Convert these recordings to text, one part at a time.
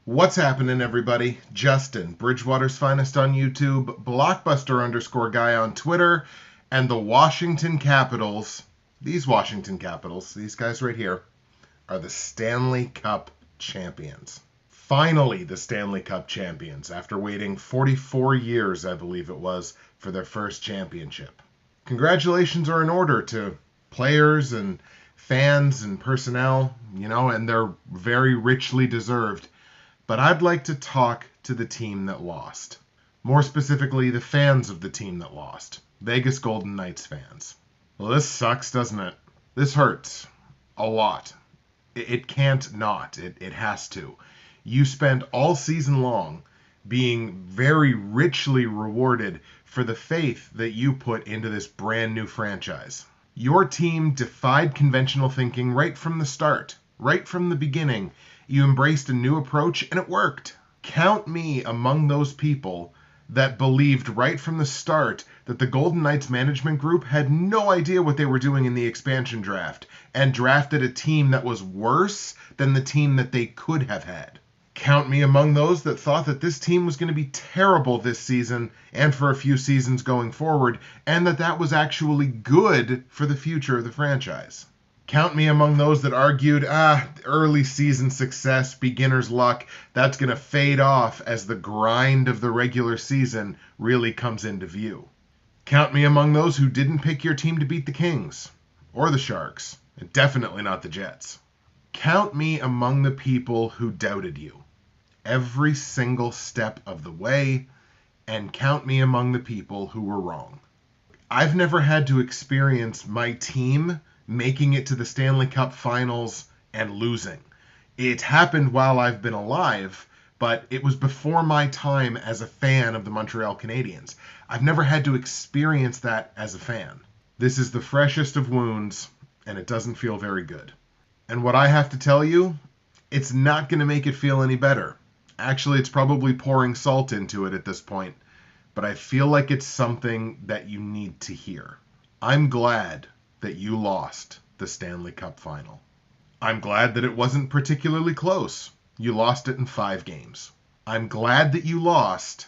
What's happening, everybody? Justin, Bridgewater's Finest on YouTube, Blockbuster_guy on Twitter, and the Washington Capitals, these guys right here, are the Stanley Cup champions. Finally, the Stanley Cup champions, after waiting 44 years, I believe it was, for their first championship. Congratulations are in order to players and fans and personnel, and they're very richly deserved. But I'd like to talk to the team that lost. More specifically, the fans of the team that lost. Vegas Golden Knights fans. Well, this sucks, doesn't it? This hurts. A lot. It can't not. It has to. You spent all season long being very richly rewarded for the faith that you put into this brand new franchise. Your team defied conventional thinking right from the start. Right from the beginning. You embraced a new approach, and it worked. Count me among those people that believed right from the start that the Golden Knights management group had no idea what they were doing in the expansion draft and drafted a team that was worse than the team that they could have had. Count me among those that thought that this team was going to be terrible this season and for a few seasons going forward, and that was actually good for the future of the franchise. Count me among those that argued, early season success, beginner's luck, that's going to fade off as the grind of the regular season really comes into view. Count me among those who didn't pick your team to beat the Kings, or the Sharks, and definitely not the Jets. Count me among the people who doubted you every single step of the way, and count me among the people who were wrong. I've never had to experience my team making it to the Stanley Cup finals and losing. It happened while I've been alive, but it was before my time as a fan of the Montreal Canadiens. I've never had to experience that as a fan. This is the freshest of wounds, and it doesn't feel very good. And what I have to tell you, it's not going to make it feel any better. Actually, it's probably pouring salt into it at this point, but I feel like it's something that you need to hear. I'm glad that you lost the Stanley Cup final. I'm glad that it wasn't particularly close. You lost it in 5 games. I'm glad that you lost,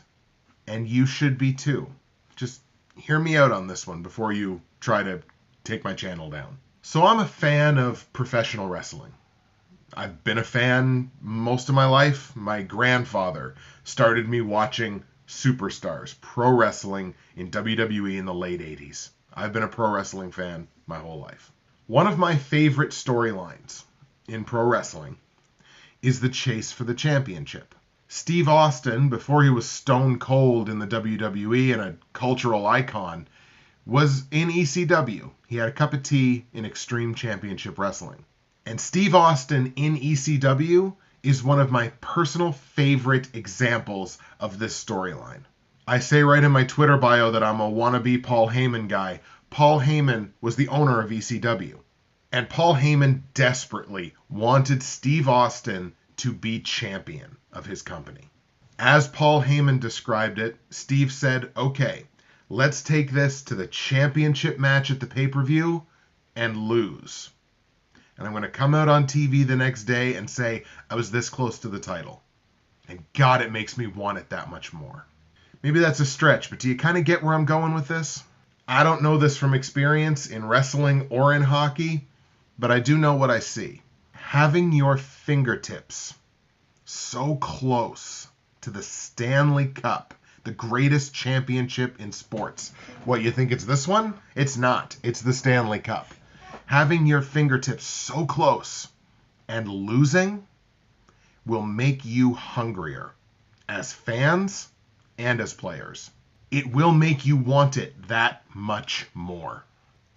and you should be too. Just hear me out on this one before you try to take my channel down. So I'm a fan of professional wrestling. I've been a fan most of my life. My grandfather started me watching superstars, pro wrestling in WWE in the late 80s. I've been a pro wrestling fan my whole life. One of my favorite storylines in pro wrestling is the chase for the championship. Steve Austin, before he was stone cold in the WWE and a cultural icon, was in ECW. He had a cup of tea in Extreme Championship Wrestling. And Steve Austin in ECW is one of my personal favorite examples of this storyline. I say right in my Twitter bio that I'm a wannabe Paul Heyman guy. Paul Heyman was the owner of ECW. And Paul Heyman desperately wanted Steve Austin to be champion of his company. As Paul Heyman described it, Steve said, okay, let's take this to the championship match at the pay-per-view and lose. And I'm going to come out on TV the next day and say, I was this close to the title. And God, it makes me want it that much more. Maybe that's a stretch, but do you kind of get where I'm going with this? I don't know this from experience in wrestling or in hockey, but I do know what I see. Having your fingertips so close to the Stanley Cup, the greatest championship in sports. What, you think it's this one? It's not. It's the Stanley Cup. Having your fingertips so close and losing will make you hungrier as fans and as players. It will make you want it that much more.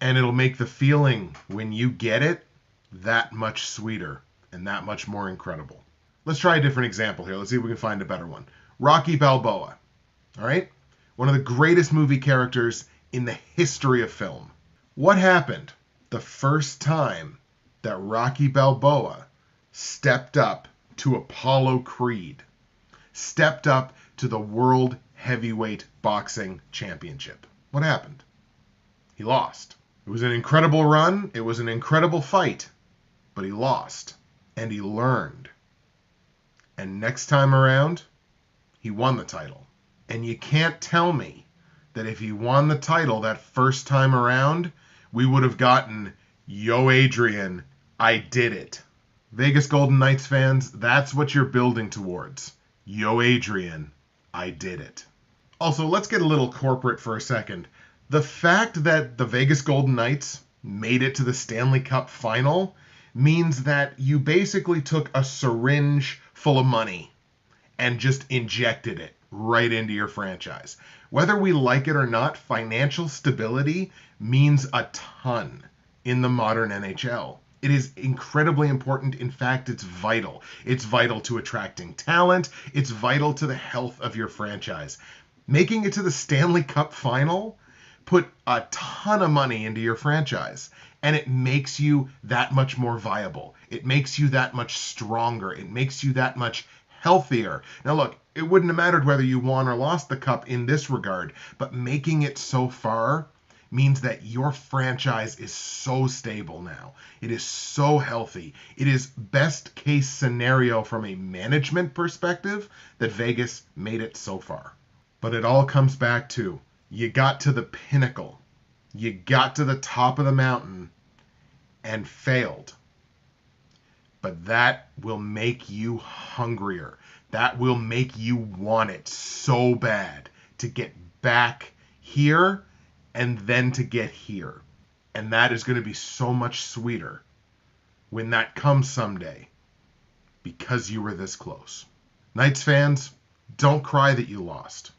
And it'll make the feeling when you get it that much sweeter and that much more incredible. Let's try a different example here. Let's see if we can find a better one. Rocky Balboa. All right? One of the greatest movie characters in the history of film. What happened the first time that Rocky Balboa stepped up to Apollo Creed? Stepped up to the World Heavyweight Boxing Championship. What happened? He lost. It was an incredible run. It was an incredible fight. But he lost. And he learned. And next time around, he won the title. And you can't tell me that if he won the title that first time around, we would have gotten, "Yo, Adrian, I did it." Vegas Golden Knights fans, that's what you're building towards. "Yo, Adrian, I did it." Also, let's get a little corporate for a second. The fact that the Vegas Golden Knights made it to the Stanley Cup final means that you basically took a syringe full of money and just injected it right into your franchise. Whether we like it or not, financial stability means a ton in the modern NHL. It is incredibly important. In fact, it's vital. It's vital to attracting talent. It's vital to the health of your franchise. Making it to the Stanley Cup final put a ton of money into your franchise, and it makes you that much more viable. It makes you that much stronger. It makes you that much healthier. Now look, it wouldn't have mattered whether you won or lost the cup in this regard, but making it so far means that your franchise is so stable now. It is so healthy. It is best case scenario from a management perspective that Vegas made it so far. But it all comes back to, you got to the pinnacle. You got to the top of the mountain and failed. But that will make you hungrier. That will make you want it so bad to get back here and then to get here. And that is going to be so much sweeter when that comes someday because you were this close. Knights fans, don't cry that you lost.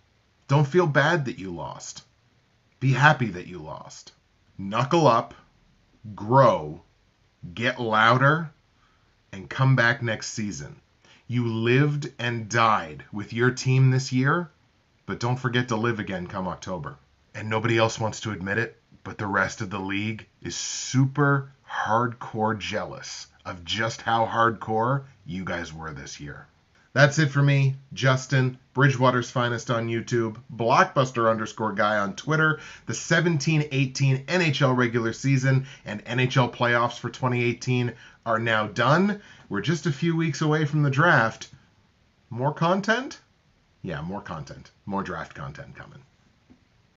Don't feel bad that you lost. Be happy that you lost. Knuckle up, grow, get louder, and come back next season. You lived and died with your team this year, but don't forget to live again come October. And nobody else wants to admit it, but the rest of the league is super hardcore jealous of just how hardcore you guys were this year. That's it for me, Justin, Bridgewater's Finest on YouTube, Blockbuster_guy on Twitter. The 17-18 NHL regular season and NHL playoffs for 2018 are now done. We're just a few weeks away from the draft. More content? Yeah, more content. More draft content coming.